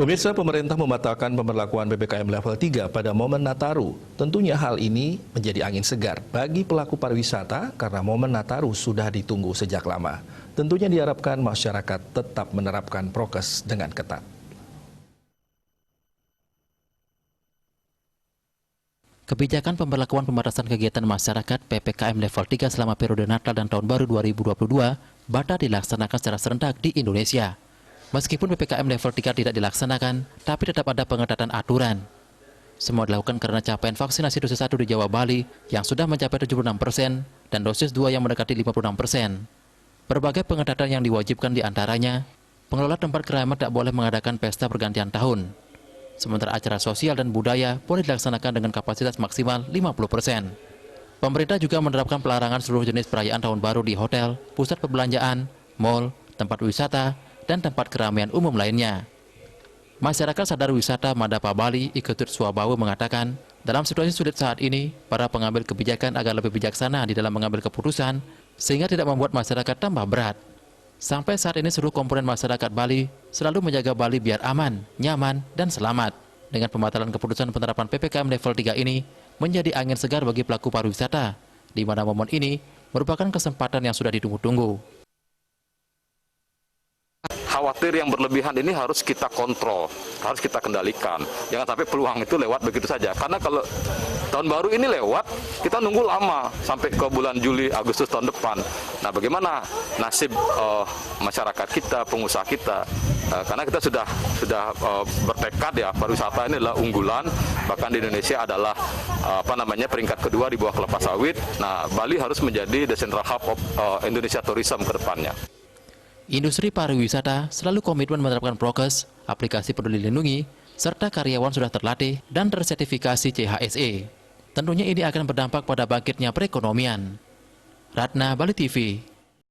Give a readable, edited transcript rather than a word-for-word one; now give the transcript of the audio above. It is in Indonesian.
Pemirsa, pemerintah membatalkan pemberlakuan PPKM level 3 pada momen Nataru. Tentunya hal ini menjadi angin segar bagi pelaku pariwisata karena momen Nataru sudah ditunggu sejak lama. Tentunya diharapkan masyarakat tetap menerapkan prokes dengan ketat. Kebijakan pemberlakuan pembatasan kegiatan masyarakat PPKM level 3 selama periode Natal dan Tahun Baru 2022 batal dilaksanakan secara serentak di Indonesia. Meskipun PPKM level 3 tidak dilaksanakan, tapi tetap ada pengetatan aturan. Semua dilakukan karena capaian vaksinasi dosis 1 di Jawa Bali yang sudah mencapai 76% dan dosis 2 yang mendekati 56%. Berbagai pengetatan yang diwajibkan diantaranya, pengelola tempat keramat tak boleh mengadakan pesta pergantian tahun. Sementara acara sosial dan budaya boleh dilaksanakan dengan kapasitas maksimal 50%. Pemerintah juga menerapkan pelarangan seluruh jenis perayaan tahun baru di hotel, pusat perbelanjaan, mal, tempat wisata, dan tempat keramaian umum lainnya. Masyarakat Sadar Wisata Madapa Bali Iketut Swabawu mengatakan, dalam situasi sulit saat ini, para pengambil kebijakan agar lebih bijaksana di dalam mengambil keputusan, sehingga tidak membuat masyarakat tambah berat. Sampai saat ini seluruh komponen masyarakat Bali selalu menjaga Bali biar aman, nyaman, dan selamat. Dengan pembatalan keputusan penerapan PPKM level 3 ini menjadi angin segar bagi pelaku pariwisata, di mana momen ini merupakan kesempatan yang sudah ditunggu-tunggu. Khawatir yang berlebihan ini harus kita kontrol, harus kita kendalikan. Jangan sampai peluang itu lewat begitu saja. Karena kalau tahun baru ini lewat, kita nunggu lama sampai ke bulan Juli, Agustus tahun depan. Nah, bagaimana nasib masyarakat kita, pengusaha kita? Karena kita sudah bertekad ya, pariwisata ini adalah unggulan. Bahkan di Indonesia adalah peringkat kedua di bawah kelapa sawit. Nah, Bali harus menjadi the central hub of Indonesia tourism ke depannya. Industri pariwisata selalu komitmen menerapkan prokes, aplikasi peduli lindungi, serta karyawan sudah terlatih dan tersertifikasi CHSE. Tentunya ini akan berdampak pada bangkitnya perekonomian. Ratna, Bali TV.